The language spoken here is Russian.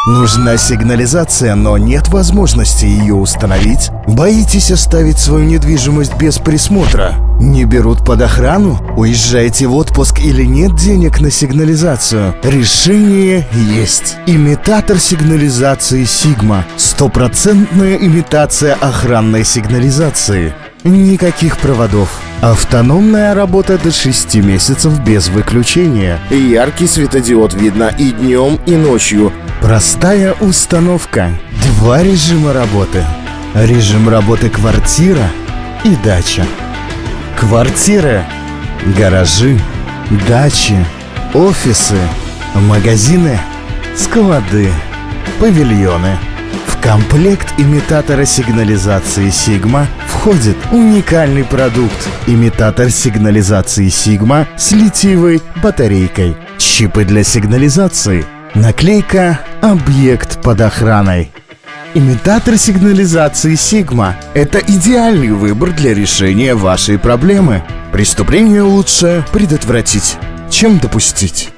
Нужна сигнализация, но нет возможности ее установить? Боитесь оставить свою недвижимость без присмотра? Не берут под охрану? Уезжаете в отпуск или нет денег на сигнализацию? Решение есть. Имитатор сигнализации Sigma. Стопроцентная имитация охранной сигнализации. Никаких проводов. Автономная работа до 6 месяцев без выключения. Яркий светодиод видно и днем, и ночью. Простая установка. 2 режима работы. Режим работы квартира и дача. Квартиры, гаражи, дачи, офисы, магазины, склады, павильоны. В комплект имитатора сигнализации Sigma входит уникальный продукт – имитатор сигнализации Sigma с литиевой батарейкой, чипы для сигнализации, наклейка «Объект под охраной». Имитатор сигнализации Sigma – это идеальный выбор для решения вашей проблемы. Преступление лучше предотвратить, чем допустить.